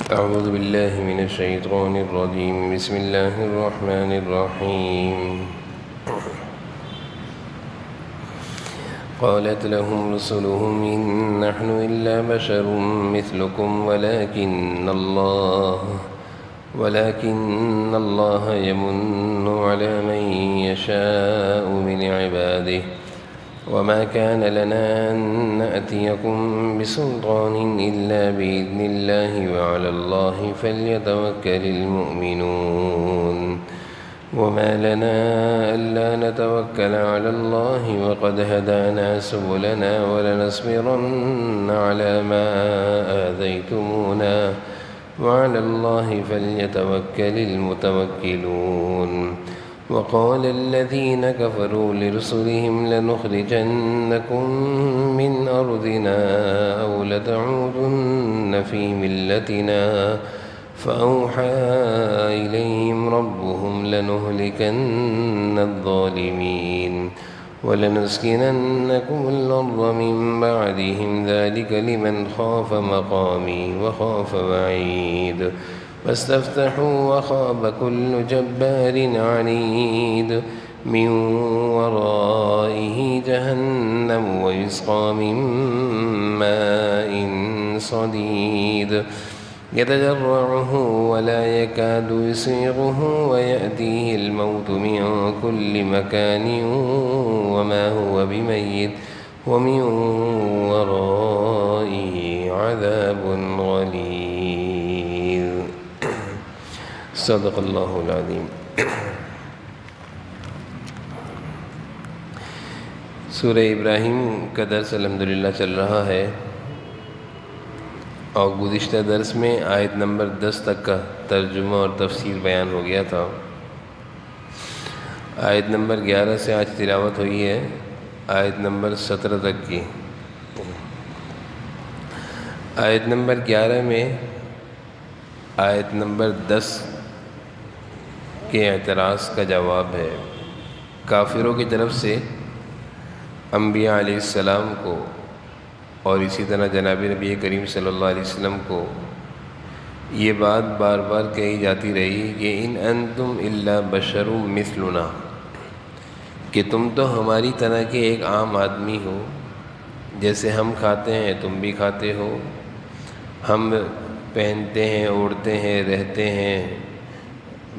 أعوذ بالله من الشيطان الرجيم. بسم الله الرحمن الرحيم. قالت لهم رسلهم إن نحن إلا بشر مثلكم ولكن الله يمن على من يشاء من عباده وما كان لنا أن نأتيكم بسلطان إلا بإذن الله وعلى الله فليتوكل المؤمنون وما لنا ألا نتوكل على الله وقد هدانا سبلنا ولنصبرن على ما آذيتمونا وعلى الله فليتوكل المتوكلون وقال الذين كفروا لرسلهم لنخرجنكم من أرضنا أو لتعودن في ملتنا فأوحى إليهم ربهم لنهلكن الظالمين ولنسكننكم الأرض من بعدهم ذلك لمن خاف مقامي وخاف وعيد فاستفتحوا وخاب كل جبار عنيد من ورائه جهنم ويسقى من ماء صديد يتجرعه ولا يكاد يسيغه ويأتيه الموت من كل مكان وما هو بميت ومن ورائه عذاب غليظ. صدق اللہ العظیم. سورہ ابراہیم کا درس الحمدللہ چل رہا ہے اور گزشتہ درس میں آیت نمبر 10 تک کا ترجمہ اور تفسیر بیان ہو گیا تھا. آیت نمبر 11 سے آج تلاوت ہوئی ہے آیت نمبر 17 تک کی. آیت نمبر 11 میں آیت نمبر 10 کے اعتراض کا جواب ہے. کافروں کی طرف سے انبیاء علیہ السلام کو اور اسی طرح جناب نبی کریم صلی اللہ علیہ وسلم کو یہ بات بار بار کہی جاتی رہی کہ ان انتم الا بشر مثلنا، کہ تم تو ہماری طرح کے ایک عام آدمی ہو، جیسے ہم کھاتے ہیں تم بھی کھاتے ہو، ہم پہنتے ہیں اوڑھتے ہیں رہتے ہیں،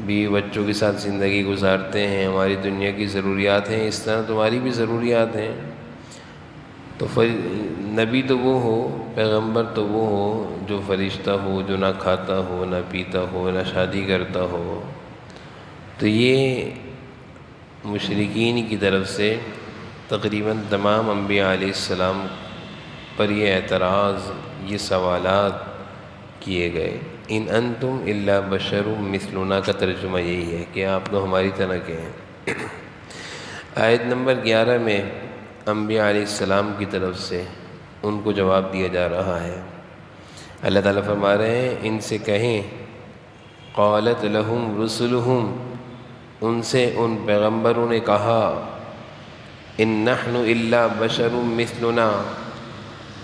بیوی بچوں کے ساتھ زندگی گزارتے ہیں، ہماری دنیا کی ضروریات ہیں، اس طرح تمہاری بھی ضروریات ہیں. تو نبی تو وہ ہو، پیغمبر تو وہ ہو جو فرشتہ ہو، جو نہ کھاتا ہو نہ پیتا ہو نہ شادی کرتا ہو. تو یہ مشرکین کی طرف سے تقریباً تمام انبیاء علیہ السلام پر یہ اعتراض، یہ سوالات کیے گئے. ان انتم الا بشر مثلنا کا ترجمہ یہی ہے کہ آپ تو ہماری طرح کے ہیں. آیت نمبر 11 میں انبیاء علیہ السلام کی طرف سے ان کو جواب دیا جا رہا ہے. اللہ تعالیٰ فرما رہے ہیں ان سے کہیں، قالت لہم رسلہم، ان سے ان پیغمبروں نے کہا، ان نحن الا بشر مثلنا،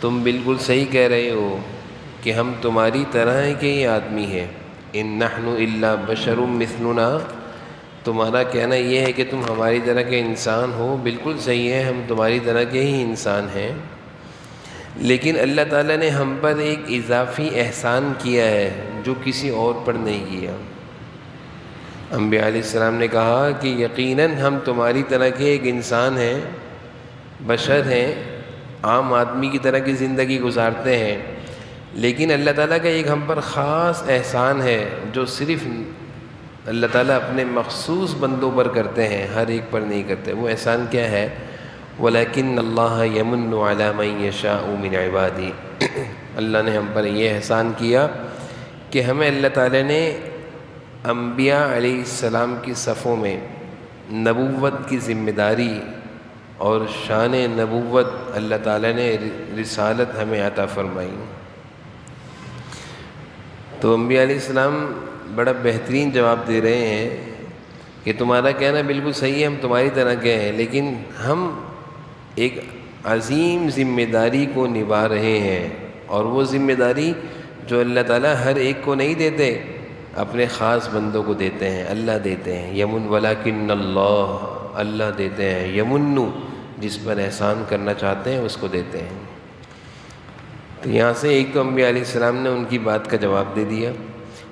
تم بالکل صحیح کہہ رہے ہو کہ ہم تمہاری طرح کے ہی آدمی ہیں. ان نحن الا بشر مثلنا، تمہارا کہنا یہ ہے کہ تم ہماری طرح کے انسان ہو، بالکل صحیح ہے، ہم تمہاری طرح کے ہی انسان ہیں. لیکن اللہ تعالیٰ نے ہم پر ایک اضافی احسان کیا ہے جو کسی اور پر نہیں کیا. انبیاء علیہ السلام نے کہا کہ یقیناً ہم تمہاری طرح کے ایک انسان ہیں، بشر ہیں، عام آدمی کی طرح کی زندگی گزارتے ہیں، لیکن اللہ تعالیٰ کا ایک ہم پر خاص احسان ہے جو صرف اللہ تعالیٰ اپنے مخصوص بندوں پر کرتے ہیں، ہر ایک پر نہیں کرتے. وہ احسان کیا ہے؟ وَلَكِنَّ اللَّهَ يَمُنُّ عَلَى مَن يَشَاءُ مِنْ عِبَادِهِ، اللہ نے ہم پر یہ احسان کیا کہ ہمیں اللہ تعالیٰ نے انبیاء علیہ السلام کی صفوں میں نبوت کی ذمہ داری اور شان نبوت اللہ تعالیٰ نے رسالت ہمیں عطا فرمائی. تو انبیاء علیہ السلام بڑا بہترین جواب دے رہے ہیں کہ تمہارا کہنا بالکل صحیح ہے، ہم تمہاری طرح کے ہیں، لیکن ہم ایک عظیم ذمہ داری کو نبھا رہے ہیں، اور وہ ذمہ داری جو اللہ تعالیٰ ہر ایک کو نہیں دیتے، اپنے خاص بندوں کو دیتے ہیں، اللہ دیتے ہیں۔ یمن ولکن اللہ، اللہ دیتے ہیں۔ یمنو، جس پر احسان کرنا چاہتے ہیں اس کو دیتے ہیں۔ تو یہاں سے ایک تو انبیاء علیہ السلام نے ان کی بات کا جواب دے دیا،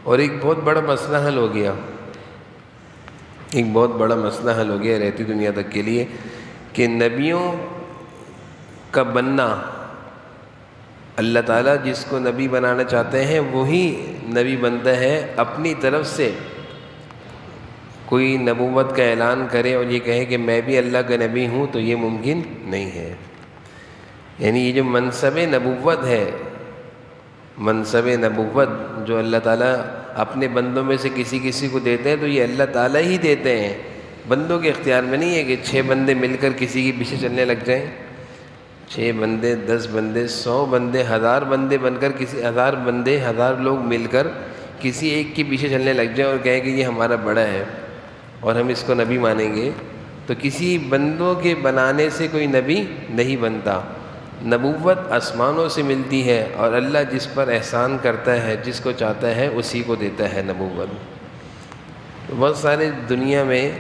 اور ایک بہت بڑا مسئلہ حل ہو گیا، ایک بہت بڑا مسئلہ حل ہو گیا رہتی دنیا تک کے لیے، کہ نبیوں کا بننا، اللہ تعالیٰ جس کو نبی بنانا چاہتے ہیں وہی نبی بنتا ہے۔ اپنی طرف سے کوئی نبوت کا اعلان کرے اور یہ کہے کہ میں بھی اللہ کا نبی ہوں، تو یہ ممکن نہیں ہے۔ یعنی یہ جو منصب نبوت ہے، منصب نبوت جو اللہ تعالیٰ اپنے بندوں میں سے کسی کو دیتے ہیں، تو یہ اللہ تعالیٰ ہی دیتے ہیں، بندوں کے اختیار میں نہیں ہے کہ 6 بندے مل کر کسی کے پیچھے چلنے لگ جائیں۔ 6 بندے، 10 بندے، 100 بندے، 1000 بندے بن کر، 1000 بندے، 1000 لوگ مل کر کسی ایک کے پیچھے چلنے لگ جائیں اور کہیں کہ یہ ہمارا بڑا ہے اور ہم اس کو نبی مانیں گے، تو کسی بندوں کے بنانے سے کوئی نبی نہیں بنتا۔ نبوت آسمانوں سے ملتی ہے، اور اللہ جس پر احسان کرتا ہے، جس کو چاہتا ہے اسی کو دیتا ہے نبوت۔ بہت سارے دنیا میں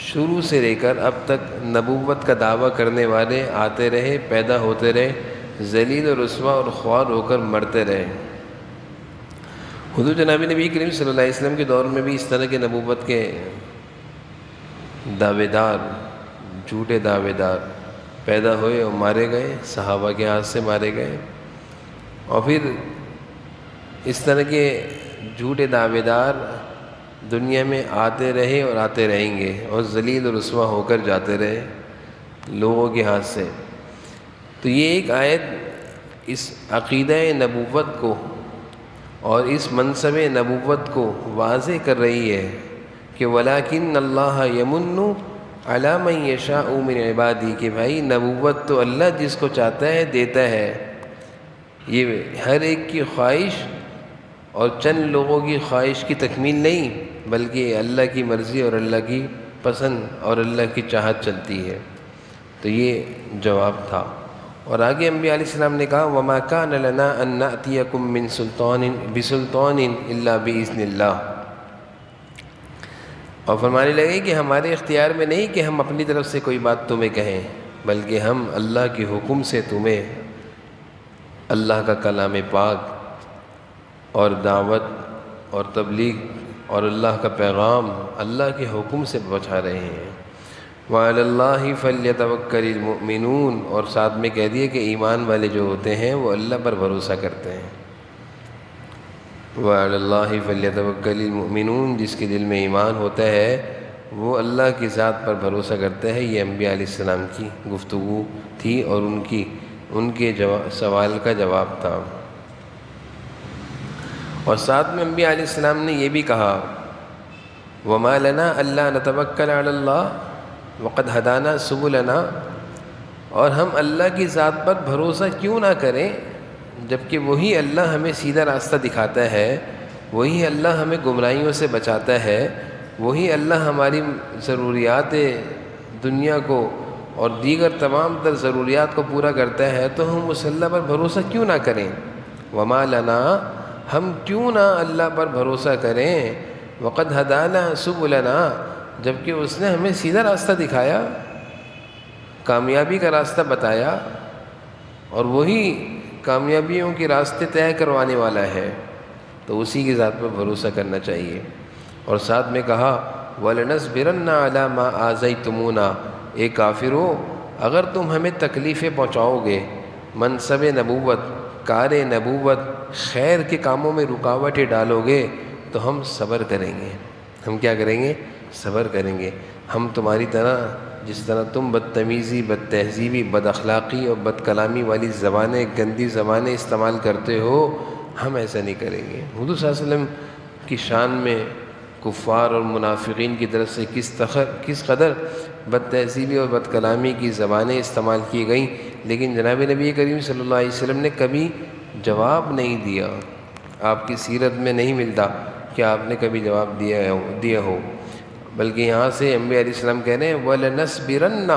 شروع سے لے کر اب تک نبوت کا دعویٰ کرنے والے آتے رہے، پیدا ہوتے رہے، ذلیل و رسوا اور خوار ہو کر مرتے رہے۔ حضور جناب نبی کریم صلی اللہ علیہ وسلم کے دور میں بھی اس طرح کے نبوت کے دعوے دار، جھوٹے دعوے دار پیدا ہوئے اور مارے گئے، صحابہ کے ہاتھ سے مارے گئے، اور پھر اس طرح کے جھوٹے دعوے دار دنیا میں آتے رہے اور آتے رہیں گے، اور ذلیل و رسوا ہو کر جاتے رہے لوگوں کے ہاتھ سے۔ تو یہ ایک آیت اس عقیدہ نبوت کو اور اس منصب نبوت کو واضح کر رہی ہے کہ وَلَٰكِنَّ اللَّهَ يَمُنُّ عَلَىٰ مَن يَشَاءُ مِنْ عِبَادِهِ، کہ بھائی نبوت تو اللہ جس کو چاہتا ہے دیتا ہے۔ یہ ہر ایک کی خواہش اور چند لوگوں کی خواہش کی تکمیل نہیں، بلکہ اللہ کی مرضی اور اللہ کی پسند اور اللہ کی چاہت چلتی ہے۔ تو یہ جواب تھا، اور آگے انبیاء علیہ السلام نے کہا وَمَا كَانَ لَنَا أَن نَأْتِيَكُم مِّن بِسُلْطَانٍ إِلَّا بِإِذْنِ اللَّهِ، اور فرمانے لگے کہ ہمارے اختیار میں نہیں کہ ہم اپنی طرف سے کوئی بات تمہیں کہیں، بلکہ ہم اللہ کے حکم سے تمہیں اللہ کا کلام پاک اور دعوت اور تبلیغ اور اللہ کا پیغام اللہ کے حکم سے پہنچا رہے ہیں۔ وَعَلَى اللَّهِ فَلْيَتَوَكَّلِ الْمُؤْمِنُونَ، اور ساتھ میں کہہ دیے کہ ایمان والے جو ہوتے ہیں وہ اللہ پر بھروسہ کرتے ہیں۔ وَعَلَى اللَّهِ فَلْيَتَوَكَّلِ الْمُؤْمِنُونَ، جس کے دل میں ایمان ہوتا ہے وہ اللہ کی ذات پر بھروسہ کرتا ہے۔ یہ انبیاء علیہ السلام کی گفتگو تھی اور ان کے سوال کا جواب تھا۔ اور ساتھ میں انبیاء علیہ السلام نے یہ بھی کہا وَمَا لَنَا أَلَّا نَتَوَكَّلَ عَلَى اللَّهِ وَقَدْ هَدَانَا سُبُلَنَا، اور ہم اللہ کی ذات پر بھروسہ کیوں نہ کریں جبکہ وہی اللہ ہمیں سیدھا راستہ دکھاتا ہے، وہی اللہ ہمیں گمراہیوں سے بچاتا ہے، وہی اللہ ہماری ضروریات دنیا کو اور دیگر تمام تر ضروریات کو پورا کرتا ہے، تو ہم اس اللہ پر بھروسہ کیوں نہ کریں۔ وَمَا لَنَا، ہم کیوں نہ اللہ پر بھروسہ کریں، وَقَدْ هَدَانَا سُبُلَنَا، جبکہ اس نے ہمیں سیدھا راستہ دکھایا، کامیابی کا راستہ بتایا، اور وہی کامیابیوں کے راستے طے کروانے والا ہے، تو اسی کی ذات پر بھروسہ کرنا چاہیے۔ اور ساتھ میں کہا وَلَنَصْبِرَنَّ عَلَىٰ مَا آذَيْتُمُونَا، اے کافرو اگر تم ہمیں تکلیفیں پہنچاؤ گے، منصب نبوت، کار نبوت، خیر کے کاموں میں رکاوٹیں ڈالو گے، تو ہم صبر کریں گے۔ ہم کیا کریں گے؟ صبر کریں گے۔ ہم تمہاری طرح، جس طرح تم بدتمیزی، بد تہذیبی، بد اخلاقی اور بد کلامی والی زبانیں، گندی زبانیں استعمال کرتے ہو، ہم ایسا نہیں کریں گے۔ حضور صلی اللہ علیہ وسلم کی شان میں کفار اور منافقین کی طرف سے کس قدر بد تہذیبی اور بد کلامی کی زبانیں استعمال کی گئیں، لیکن جناب نبی کریم صلی اللہ علیہ وسلم نے کبھی جواب نہیں دیا۔ آپ کی سیرت میں نہیں ملتا کہ آپ نے کبھی جواب دیا ہو، بلکہ یہاں سے انبیاء علیہ السلام کہہ رہے ہیں وَلَنَصْبِرَنَّ،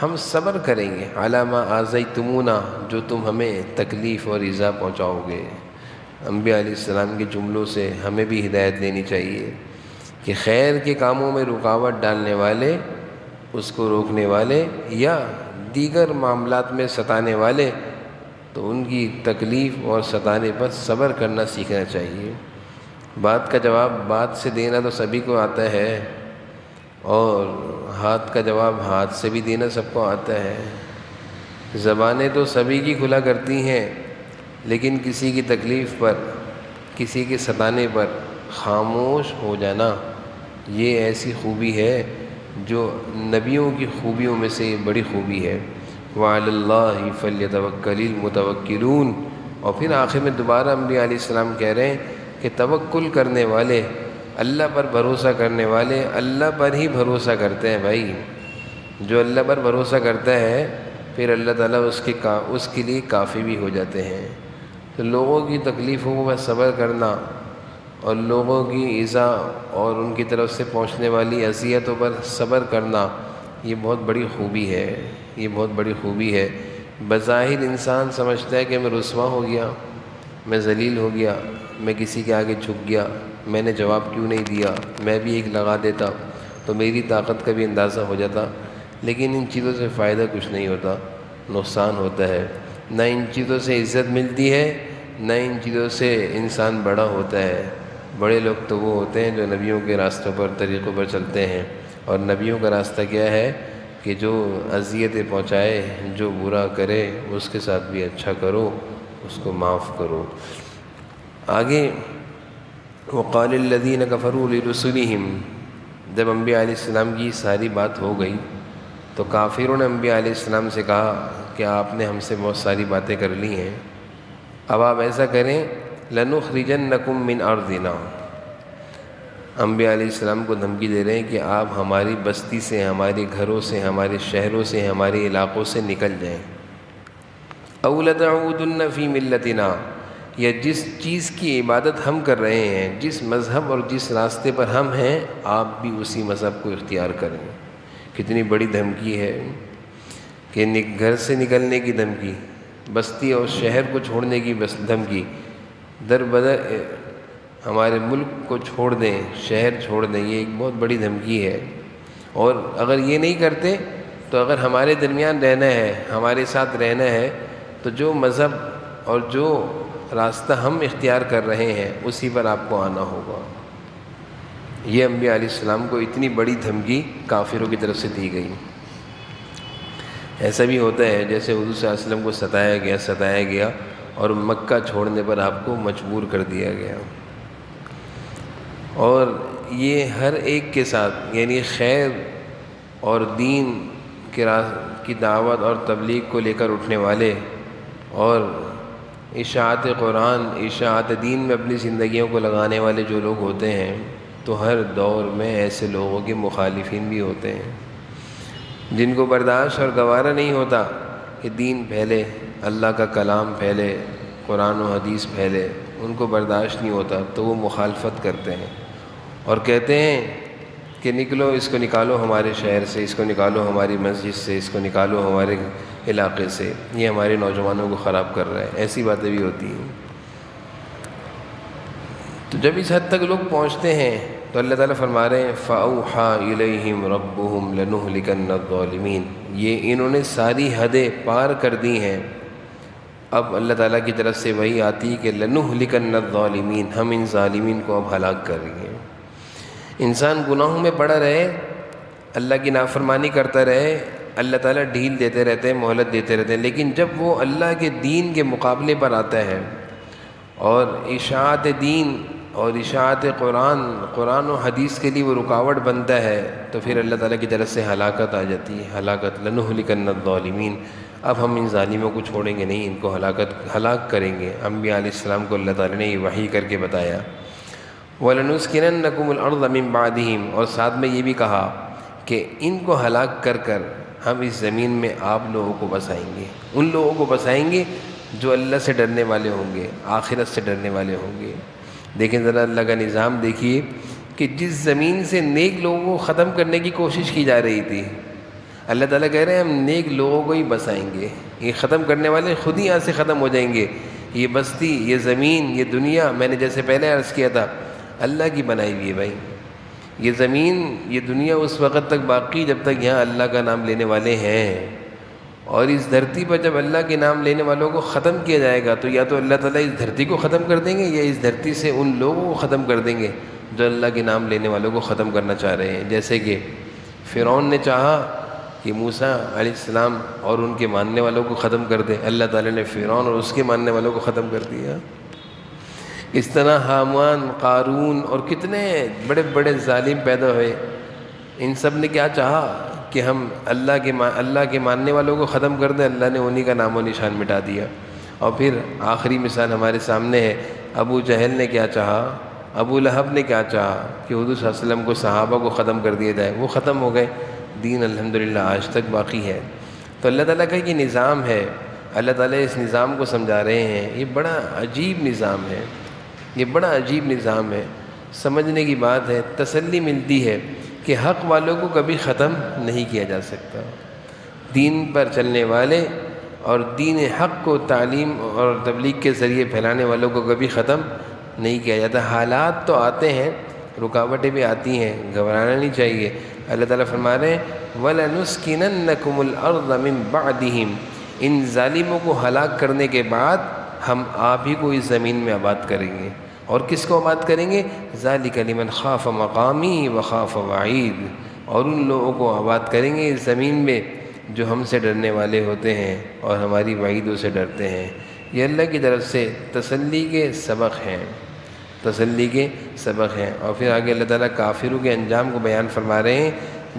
ہم صبر کریں گے، عَلَىٰ مَا آذَيْتُمُونَا، جو تم ہمیں تکلیف اور ایذا پہنچاؤ گے۔ انبیاء علیہ السلام کے جملوں سے ہمیں بھی ہدایت لینی چاہیے کہ خیر کے کاموں میں رکاوٹ ڈالنے والے، اس کو روکنے والے یا دیگر معاملات میں ستانے والے، تو ان کی تکلیف اور ستانے پر صبر کرنا سیکھنا چاہیے۔ بات کا جواب بات سے دینا تو سبھی کو آتا ہے، اور ہاتھ کا جواب ہاتھ سے بھی دینا سب کو آتا ہے۔ زبانیں تو سبھی کی کھلا کرتی ہیں، لیکن کسی کی تکلیف پر، کسی کے ستانے پر خاموش ہو جانا، یہ ایسی خوبی ہے جو نبیوں کی خوبیوں میں سے بڑی خوبی ہے۔ وَعَلَى اللَّهِ فَلْيَتَوَكَّلِ الْمُتَوَكِّلُونَ۔ اور پھر آخر میں دوبارہ انبیاء علیہ السلام کہہ رہے ہیں کہ توکل کرنے والے، اللہ پر بھروسہ کرنے والے اللہ پر ہی بھروسہ کرتے ہیں۔ بھائی جو اللہ پر بھروسہ کرتا ہے پھر اللہ تعالیٰ اس کے لیے کافی بھی ہو جاتے ہیں۔ تو لوگوں کی تکلیفوں پر صبر کرنا اور لوگوں کی ایذا اور ان کی طرف سے پہنچنے والی اذیتوں پر صبر کرنا، یہ بہت بڑی خوبی ہے، یہ بہت بڑی خوبی ہے۔ بظاہر انسان سمجھتا ہے کہ میں رسوا ہو گیا، میں ذلیل ہو گیا، میں کسی کے آگے جھک گیا، میں نے جواب کیوں نہیں دیا، میں بھی ایک لگا دیتا تو میری طاقت کا بھی اندازہ ہو جاتا۔ لیکن ان چیزوں سے فائدہ کچھ نہیں ہوتا، نقصان ہوتا ہے۔ نہ ان چیزوں سے عزت ملتی ہے، نہ ان چیزوں سے انسان بڑا ہوتا ہے۔ بڑے لوگ تو وہ ہوتے ہیں جو نبیوں کے راستوں پر، طریقوں پر چلتے ہیں، اور نبیوں کا راستہ کیا ہے کہ جو اذیتیں پہنچائے، جو برا کرے اس کے ساتھ بھی اچھا کرو، اس کو معاف کرو۔ آگے وقال الذین کفروا لرسلہم، جب انبیاء علیہ السلام کی ساری بات ہو گئی تو کافروں نے انبیاء علیہ السلام سے کہا کہ آپ نے ہم سے بہت ساری باتیں کر لی ہیں، اب آپ ایسا کریں لَنُخْرِجَنَّكُم مِّنْ أَرْضِنَا۔ انبیاء علیہ السلام کو دھمکی دے رہے ہیں کہ آپ ہماری بستی سے، ہمارے گھروں سے، ہمارے شہروں سے، ہمارے علاقوں سے نکل جائیں۔ أَوْ لَتَعُودُنَّ فِي مِلَّتِنَا، یا جس چیز کی عبادت ہم کر رہے ہیں، جس مذہب اور جس راستے پر ہم ہیں، آپ بھی اسی مذہب کو اختیار کریں۔ کتنی بڑی دھمکی ہے کہ گھر سے نکلنے کی دھمکی، بستی اور شہر کو چھوڑنے کی دھمکی، در بدر ہمارے ملک کو چھوڑ دیں، شہر چھوڑ دیں، یہ ایک بہت بڑی دھمکی ہے۔ اور اگر یہ نہیں کرتے تو اگر ہمارے درمیان رہنا ہے، ہمارے ساتھ رہنا ہے، تو جو مذہب اور جو راستہ ہم اختیار کر رہے ہیں اسی پر آپ کو آنا ہوگا۔ یہ انبیاء علیہ السلام کو اتنی بڑی دھمکی کافروں کی طرف سے دی گئی۔ ایسا بھی ہوتا ہے جیسے حضور صلی اللہ علیہ وسلم کو ستایا گیا اور مکہ چھوڑنے پر آپ کو مجبور کر دیا گیا۔ اور یہ ہر ایک کے ساتھ، یعنی خیر اور دین کی دعوت اور تبلیغ کو لے کر اٹھنے والے اور اشاعت قرآن، اشاعت دین میں اپنی زندگیوں کو لگانے والے جو لوگ ہوتے ہیں، تو ہر دور میں ایسے لوگوں کے مخالفین بھی ہوتے ہیں جن کو برداشت اور گوارا نہیں ہوتا کہ دین پھیلے، اللہ کا کلام پھیلے، قرآن و حدیث پھیلے، ان کو برداشت نہیں ہوتا تو وہ مخالفت کرتے ہیں اور کہتے ہیں کہ نکلو، اس کو نکالو ہمارے شہر سے، اس کو نکالو ہماری مسجد سے، اس کو نکالو ہمارے علاقے سے، یہ ہمارے نوجوانوں کو خراب کر رہا ہے۔ ایسی باتیں بھی ہوتی ہیں۔ تو جب اس حد تک لوگ پہنچتے ہیں تو اللہ تعالیٰ فرما رہے ہیں فَأَوْحَىٰ إِلَيْهِمْ رَبُّهُمْ لَنُهْلِكَنَّ الظَّالِمِينَ، یہ انہوں نے ساری حدیں پار کر دی ہیں۔ اب اللہ تعالیٰ کی طرف سے وہی آتی کہ لَنُهْلِكَنَّ الظَّالِمِينَ، ہم ان ظالمین کو اب ہلاک کر رہے ہیں۔ انسان گناہوں میں پڑا رہے، اللہ کی نافرمانی کرتا رہے، اللہ تعالیٰ ڈھیل دیتے رہتے ہیں، مہلت دیتے رہتے ہیں، لیکن جب وہ اللہ کے دین کے مقابلے پر آتا ہے اور اشاعت دین اور اشاعت قرآن و حدیث کے لیے وہ رکاوٹ بنتا ہے، تو پھر اللہ تعالیٰ کی طرف سے ہلاکت آ جاتی ہے۔ ہلاکت لَنُهْلِكَنَّ الظَّالِمِينَ، اب ہم ان ظالموں کو چھوڑیں گے نہیں، ان کو ہلاک کریں گے۔ انبیاء علیہ السلام کو اللہ تعالیٰ نے یہ وحی کر کے بتایا وَلَنُسْكِنَنَّكُمُ الْأَرْضَ مِن بَعْدِهِمْ، اور ساتھ میں یہ بھی کہا کہ ان کو ہلاک کر کر ہم اس زمین میں آپ لوگوں کو بسائیں گے، ان لوگوں کو بسائیں گے جو اللہ سے ڈرنے والے ہوں گے، آخرت سے ڈرنے والے ہوں گے۔ دیکھیں ذرا اللہ کا نظام دیکھیے کہ جس زمین سے نیک لوگوں کو ختم کرنے کی کوشش کی جا رہی تھی، اللہ تعالیٰ کہہ رہے ہیں ہم نیک لوگوں کو ہی بسائیں گے، یہ ختم کرنے والے خود ہی یہاں سے ختم ہو جائیں گے۔ یہ بستی، یہ زمین، یہ دنیا، میں نے جیسے پہلے عرض کیا تھا اللہ کی بنائی ہوئی ہے بھائی۔ یہ زمین، یہ دنیا اس وقت تک باقی جب تک یہاں اللہ کا نام لینے والے ہیں، اور اس دھرتی پر جب اللہ کے نام لینے والوں کو ختم کیا جائے گا تو یا تو اللہ تعالیٰ اس دھرتی کو ختم کر دیں گے یا اس دھرتی سے ان لوگوں کو ختم کر دیں گے جو اللہ کے نام لینے والوں کو ختم کرنا چاہ رہے ہیں۔ جیسے کہ فرعون نے چاہا کہ موسیٰ علیہ السلام اور ان کے ماننے والوں کو ختم کر دے، اللہ تعالیٰ نے فرعون اور اس کے ماننے والوں کو ختم کر دیا۔ اس طرح حامان، قارون اور کتنے بڑے بڑے ظالم پیدا ہوئے، ان سب نے کیا چاہا کہ ہم اللہ کے ماننے والوں کو ختم کر دیں، اللہ نے انہی کا نام و نشان مٹا دیا۔ اور پھر آخری مثال ہمارے سامنے ہے، ابو جہل نے کیا چاہا، ابو لہب نے کیا چاہا کہ حضور صلی اللہ علیہ وسلم کو، صحابہ کو ختم کر دیا جائے، وہ ختم ہو گئے، دین الحمدللہ آج تک باقی ہے۔ تو اللہ تعالیٰ کا یہ نظام ہے، اللہ تعالیٰ اس نظام کو سمجھا رہے ہیں۔ یہ بڑا عجیب نظام ہے، یہ بڑا عجیب نظام ہے، سمجھنے کی بات ہے، تسلی ملتی ہے کہ حق والوں کو کبھی ختم نہیں کیا جا سکتا۔ دین پر چلنے والے اور دین حق کو تعلیم اور تبلیغ کے ذریعے پھیلانے والوں کو کبھی ختم نہیں کیا جاتا۔ حالات تو آتے ہیں، رکاوٹیں بھی آتی ہیں، گھبرانا نہیں چاہیے۔ اللہ تعالیٰ فرما رہے ہیں وَلَنُسْكِنَنَّكُمُ الْأَرْضَ مِن بَعْدِهِمْ، ان ظالموں کو ہلاک کرنے کے بعد ہم آپ ہی کو اس زمین میں آباد کریں گے۔ اور کس کو آباد کریں گے؟ ذَلِكَ لِمَنْ خَافَ مَقَامِي وَخَافَ وَعِيدِ، اور ان لوگوں کو آباد کریں گے اس زمین میں جو ہم سے ڈرنے والے ہوتے ہیں اور ہماری وعیدوں سے ڈرتے ہیں۔ یہ اللہ کی طرف سے تسلی کے سبق ہیں، تسلی کے سبق ہیں۔ اور پھر آگے اللہ تعالیٰ کافروں کے انجام کو بیان فرما رہے ہیں،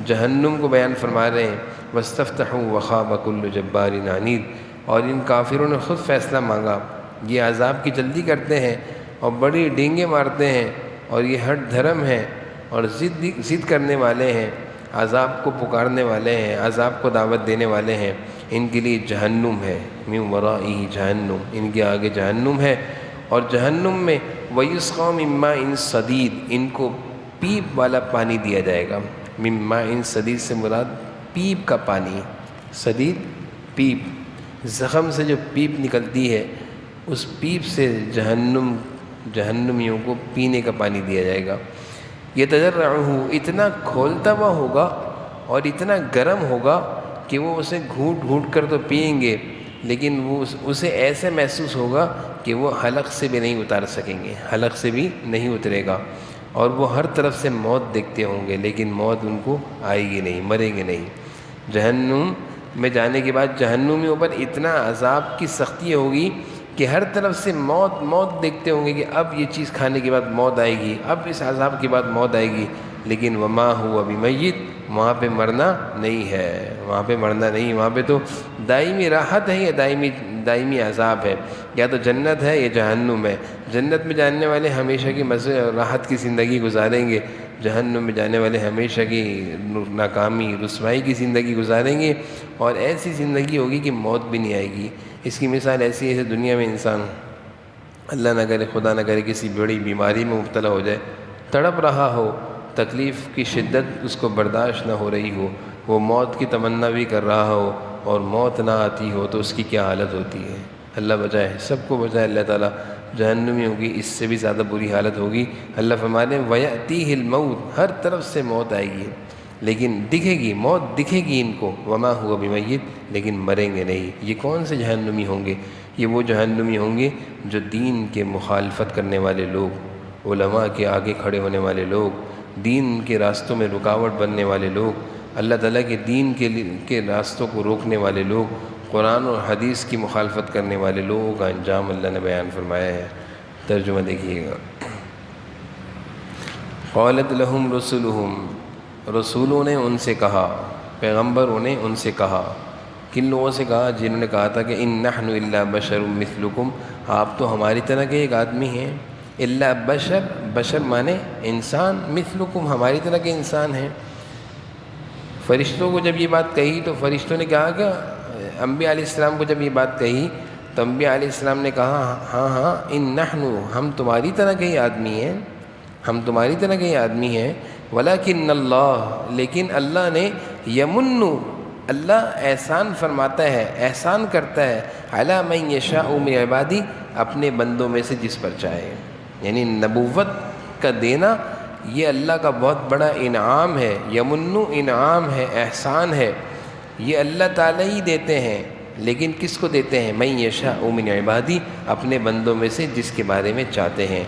جہنم کو بیان فرما رہے ہیں۔ وَاسْتَفْتَحُوا وَخَابَ كُلُّ جَبَّارٍ عَنِيدٍ، اور ان کافروں نے خود فیصلہ مانگا، یہ عذاب کی جلدی کرتے ہیں اور بڑی ڈینگیں مارتے ہیں، اور یہ ہٹ دھرم ہیں اور ضد کرنے والے ہیں، عذاب کو پکارنے والے ہیں، عذاب کو دعوت دینے والے ہیں۔ ان کے لیے جہنم ہے، مِن وَرَائِهِ جہنم، ان کے آگے جہنم ہے، اور جہنم میں وَيُسْقَىٰ مِن مَّاءٍ صَدِيدٍ، ان کو پیپ والا پانی دیا جائے گا۔ مِن مَّاءٍ صَدِيدٍ سے مراد پیپ کا پانی، صدید پیپ، زخم سے جو پیپ نکلتی ہے اس پیپ سے جہنمیوں کو پینے کا پانی دیا جائے گا۔ یتجرعہ، اتنا کھولتا ہوا ہوگا اور اتنا گرم ہوگا کہ وہ اسے گھونٹ گھونٹ کر تو پئیں گے، لیکن وہ اسے ایسے محسوس ہوگا کہ وہ حلق سے بھی نہیں اتار سکیں گے، حلق سے بھی نہیں اترے گا، اور وہ ہر طرف سے موت دیکھتے ہوں گے لیکن موت ان کو آئے گی نہیں، مریں گے نہیں۔ جہنم میں جانے کے بعد جہنمیوں پر اتنا عذاب کی سختی ہوگی کہ ہر طرف سے موت دیکھتے ہوں گے کہ اب یہ چیز کھانے کے بعد موت آئے گی، اب اس عذاب کے بعد موت آئے گی، لیکن وما ہوا بمیت، وہاں پہ مرنا نہیں ہے، وہاں پہ مرنا نہیں، وہاں پہ تو دائمی راحت ہے یا دائمی عذاب ہے، یا تو جنت ہے یا جہنم ہے۔ جنت میں جانے والے ہمیشہ کی مزے اور راحت کی زندگی گزاریں گے، جہنم میں جانے والے ہمیشہ کی ناکامی، رسوائی کی زندگی گزاریں گے، اور ایسی زندگی ہوگی کہ موت بھی نہیں آئے گی۔ اس کی مثال ایسی ہے، دنیا میں انسان اللہ نہ کرے، خدا نہ کرے، کسی بڑی بیماری میں مبتلا ہو جائے، تڑپ رہا ہو، تکلیف کی شدت اس کو برداشت نہ ہو رہی ہو، وہ موت کی تمنا بھی کر رہا ہو اور موت نہ آتی ہو تو اس کی کیا حالت ہوتی ہے۔ اللہ بچائے، سب کو بچائے اللہ تعالیٰ۔ جہنمی ہوگی، اس سے بھی زیادہ بری حالت ہوگی۔ اللہ فرماتے ہیں وَيَأْتِيهِ الْمَوْتُ، ہر طرف سے موت آئے گی، لیکن دکھے گی، موت دکھے گی ان کو، وما ہوا بمیت، لیکن مریں گے نہیں۔ یہ کون سے جہنمی ہوں گے؟ یہ وہ جہنمی ہوں گے جو دین کے مخالفت کرنے والے لوگ، علماء کے آگے کھڑے ہونے والے لوگ، دین کے راستوں میں رکاوٹ بننے والے لوگ، اللہ تعالیٰ کے دین کے راستوں کو روکنے والے لوگ، قرآن اور حدیث کی مخالفت کرنے والے لوگوں کا انجام اللہ نے بیان فرمایا ہے۔ ترجمہ دیکھیے گا۔ قالت لہم رسلہم، رسولوں نے ان سے کہا، پیغمبروں نے ان سے کہا، کن لوگوں سے کہا؟ جنہوں نے کہا تھا کہ ان نحن الا بشر مثلکم، آپ تو ہماری طرح کے ایک آدمی ہیں۔ الا بشر، بشر مانے انسان، مثلکم ہماری طرح کے انسان ہیں۔ فرشتوں کو جب یہ بات کہی تو فرشتوں نے کہا کہ انبیاء علیہ السلام کو جب یہ بات کہی تو انبیاء علیہ السلام نے کہا ہاں ان نحن، ہم تمہاری طرح کے ہی آدمی ہیں، ہم تمہاری طرح کے ہی آدمی ہیں، ولکن اللہ، لیکن اللہ نے یمن، اللہ احسان فرماتا ہے، احسان کرتا ہے، علی من یشاء من عبادی، اپنے بندوں میں سے جس پر چاہے۔ یعنی نبوت کا دینا یہ اللہ کا بہت بڑا انعام ہے، یمنو انعام ہے، احسان ہے، یہ اللہ تعالیٰ ہی دیتے ہیں، لیکن کس کو دیتے ہیں؟ من یشاء من عبادی، اپنے بندوں میں سے جس کے بارے میں چاہتے ہیں۔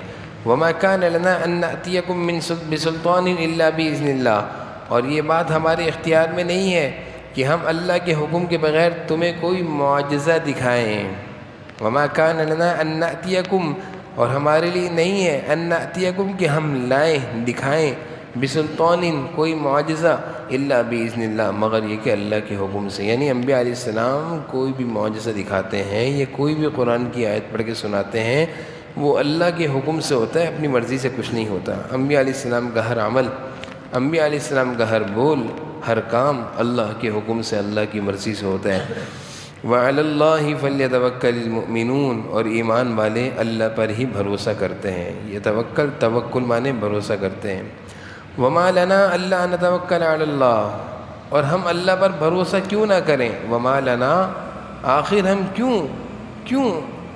وما کان لنا ان نأتیکم بسلطان الا باذن اللہ، اور یہ بات ہمارے اختیار میں نہیں ہے کہ ہم اللہ کے حکم کے بغیر تمہیں کوئی معجزہ دکھائیں۔ وما کان لنا ان نأتیکم، اور ہمارے لیے نہیں ہے ان نأتیکم کہ ہم لائیں دکھائیں بسلطان کوئی معجزہ الا باذن اللہ، مگر یہ کہ اللہ کے حکم سے۔ یعنی انبیاء علیہ السلام کوئی بھی معجزہ دکھاتے ہیں یا کوئی بھی قرآن کی آیت پڑھ کے سناتے ہیں وہ اللہ کے حکم سے ہوتا ہے، اپنی مرضی سے کچھ نہیں ہوتا۔ انبیاء علیہ السلام کا ہر عمل، انبیاء علیہ السلام کا ہر بول، ہر کام اللہ کے حکم سے، اللہ کی مرضی سے ہوتا ہے۔ وعلی اللہ فلیتوکل المؤمنون، اور ایمان والے اللہ پر ہی بھروسہ کرتے ہیں۔ یہ توکل مانے بھروسہ کرتے ہیں۔ وما لنا الا نتوکل علی اللہ، اور ہم اللہ پر بھروسہ کیوں نہ کریں؟ وما لنا، آخر ہم کیوں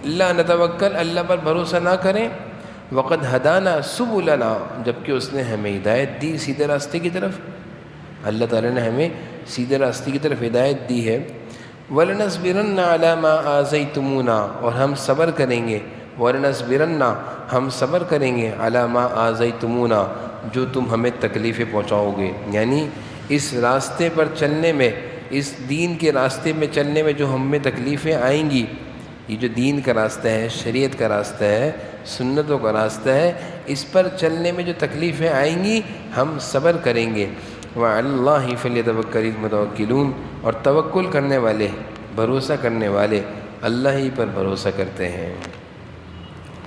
لا نتوکل، اللہ پر بھروسہ نہ کریں؟ وقد ہدانا سبلنا، جبکہ اس نے ہمیں ہدایت دی سیدھے راستے کی طرف، اللہ تعالیٰ نے ہمیں سیدھے راستے کی طرف ہدایت دی ہے۔ وَلَنَصْبِرَنَّ عَلَى مَا آذَيْتُمُونَا، اور ہم صبر کریں گے، وَلَنَصْبِرَنَّ، ہم صبر کریں گے، عَلَى مَا آذَيْتُمُونَا، جو تم ہمیں تکلیفیں پہنچاؤ گے۔ یعنی اس راستے پر چلنے میں، اس دین کے راستے میں چلنے میں جو ہم میں تکلیفیں آئیں گی، یہ جو دین کا راستہ ہے، شریعت کا راستہ ہے، سنتوں کا راستہ ہے، اس پر چلنے میں جو تکلیفیں آئیں گی ہم صبر کریں گے۔ وعلی اللہ فلیتوکل المتوکلون، اور توکل کرنے والے، بھروسہ کرنے والے اللہ ہی پر بھروسہ کرتے ہیں۔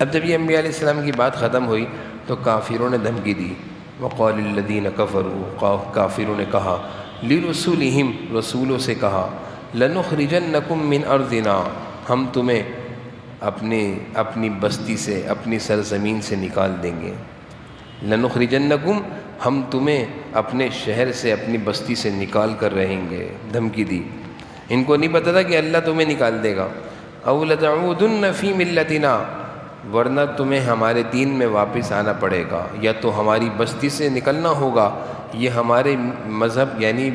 اب جب یہ انبیاء علیہ السلام کی بات ختم ہوئی تو کافروں نے دھمکی دی۔ وقال الذین کفروا، کافروں نے کہا، لرسولہم، رسولوں سے کہا، لنخرجنکم من ارضنا، ہم تمہیں اپنی بستی سے، اپنی سرزمین سے نکال دیں گے۔ لنخرجنکم، ہم تمہیں اپنے شہر سے، اپنی بستی سے نکال کر رہیں گے، دھمکی دی۔ ان کو نہیں پتہ تھا کہ اللہ تمہیں نکال دے گا۔ او لتعودن فی ملتنا، ورنہ تمہیں ہمارے دین میں واپس آنا پڑے گا، یا تو ہماری بستی سے نکلنا ہوگا، یہ ہمارے مذہب یعنی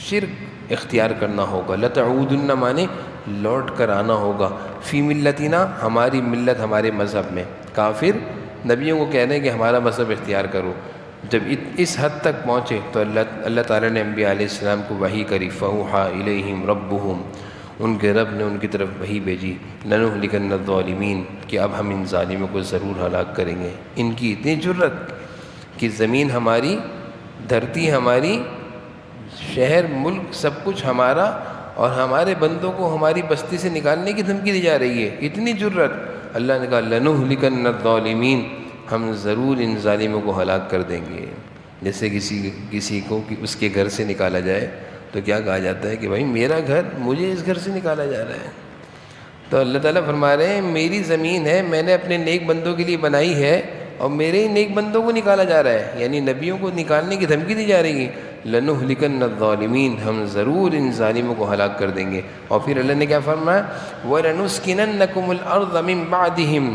شرک اختیار کرنا ہوگا۔ لتعودن مانے لوٹ کر آنا ہوگا، فی ملتنا، ہماری ملت، ہمارے مذہب میں۔ کافر نبیوں کو کہہ رہے ہیں کہ ہمارا مذہب اختیار کرو۔ جب اس حد تک پہنچے تو اللہ تعالیٰ نے انبیاء علیہ السلام کو وحی کری، فَأَوْحَىٰ إِلَيْهِمْ رَبُّهُمْ، ان کے رب نے ان کی طرف وحی بھیجی، لَنُهْلِكَنَّ الظَّالِمِينَ، کہ اب ہم ان ظالموں کو ضرور ہلاک کریں گے۔ ان کی اتنی جرت کہ زمین ہماری، دھرتی ہماری، شہر، ملک، سب کچھ ہمارا، اور ہمارے بندوں کو ہماری بستی سے نکالنے کی دھمکی دی جا رہی ہے۔ اتنی جرت، اللہ نے کہا لَنُهْلِكَنَّ الظَّالِمِينَ، ہم ضرور ان ظالموں کو ہلاک کر دیں گے۔ جیسے کسی کو اس کے گھر سے نکالا جائے تو کیا کہا جاتا ہے کہ بھائی میرا گھر، مجھے اس گھر سے نکالا جا رہا ہے۔ تو اللہ تعالیٰ فرما رہے ہیں میری زمین ہے، میں نے اپنے نیک بندوں کے لیے بنائی ہے، اور میرے ہی نیک بندوں کو نکالا جا رہا ہے، یعنی نبیوں کو نکالنے کی دھمکی دی جا رہی ہے۔ لَنُهْلِكَنَّ الظَّالِمِينَ، ہم ضرور ان ظالموں کو ہلاک کر دیں گے۔ اور پھر اللہ نے کیا فرمایا؟ وَلَنُسْكِنَنَّكُمُ الْأَرْضَ مِن بَعْدِهِمْ،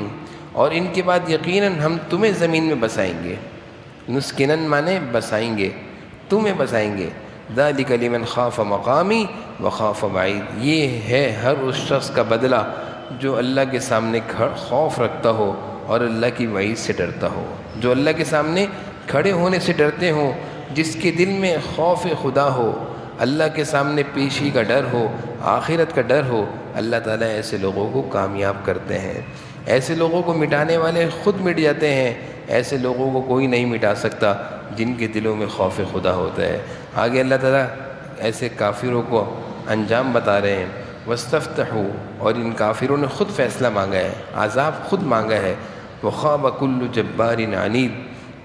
اور ان کے بعد یقیناً ہم تمہیں زمین میں بسائیں گے۔ نسکنن مانے بسائیں گے، تمہیں بسائیں گے۔ ذَلِكَ لِمَنْ خَافَ مَقَامِي وَخَافَ وَعِيدِ، یہ ہے ہر اس شخص کا بدلہ جو اللہ کے سامنے خوف رکھتا ہو اور اللہ کی وعید سے ڈرتا ہو، جو اللہ کے سامنے کھڑے ہونے سے ڈرتے ہوں، جس کے دل میں خوف خدا ہو، اللہ کے سامنے پیشی کا ڈر ہو، آخرت کا ڈر ہو، اللہ تعالیٰ ایسے لوگوں کو کامیاب کرتے ہیں۔ ایسے لوگوں کو مٹانے والے خود مٹ جاتے ہیں، ایسے لوگوں کو کوئی نہیں مٹا سکتا جن کے دلوں میں خوف خدا ہوتا ہے۔ آگے اللہ تعالیٰ ایسے کافروں کو انجام بتا رہے ہیں۔ وَاسْتَفْتَحُوا، اور ان کافروں نے خود فیصلہ مانگا ہے، عذاب خود مانگا ہے۔ وَخَابَ كُلُّ جَبَّارٍ عَنِيدٍ،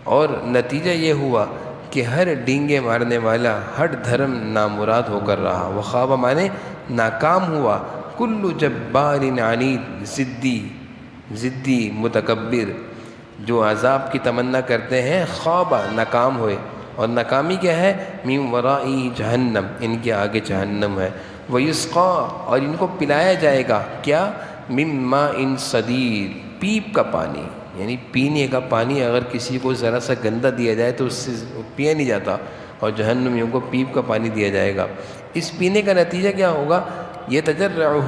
اور نتیجہ یہ ہوا کہ ہر ڈینگے مارنے والا، ہر دھرم نامراد ہو کر رہا۔ وخاب مانے ناکام ہوا، کل جبار عنید، ضدی متکبر، جو عذاب کی تمنا کرتے ہیں، خواب ناکام ہوئے۔ اور ناکامی کیا ہے؟ من ورائی جہنم، ان کے آگے جہنم ہے۔ ویسقا، اور ان کو پلایا جائے گا کیا؟ من ماء صدید، پیپ کا پانی، یعنی پینے کا پانی اگر کسی کو ذرا سا گندا دیا جائے تو اس سے پیا نہیں جاتا، اور جہنمیوں کو پیپ کا پانی دیا جائے گا۔ اس پینے کا نتیجہ کیا ہوگا؟ یتجرعہ،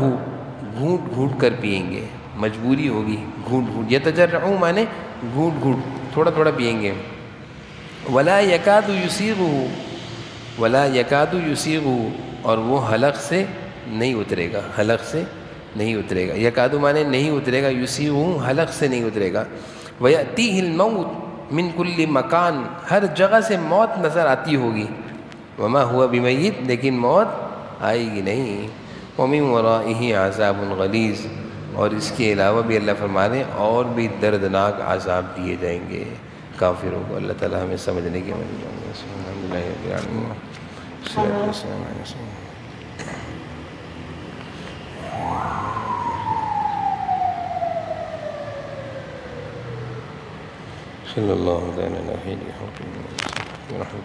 گھونٹ گھونٹ کر پئیں گے، مجبوری ہوگی، گھونٹ گھونٹ، یتجرعہ مانے گھونٹ گھونٹ، تھوڑا تھوڑا پئیں گے۔ ولا یکاد یسیغہ، ولا یکاد یسیغہ، اور وہ حلق سے نہیں اترے گا، حلق سے نہیں اترے گا۔ یکاد مانے نہیں اترے گا، یسیغہ حلق سے نہیں اترے گا۔ ویأتیہ الموت من کل مکان، ہر جگہ سے موت نظر آتی ہوگی۔ وما ہوا بمیت، لیکن موت آئے گی نہیں۔ ومن ورائہ عذاب غلیظ، اور اس کے علاوہ بھی اللہ فرما رہے ہیں اور بھی دردناک عذاب دیے جائیں گے کافروں کو۔ اللہ تعالیٰ ہمیں سمجھنے کی عمل کریں۔ الحمد للہ رب العالمین، والصلاۃ والسلام علی رسول اللہ۔ صلی اللہ علیہ وسلم۔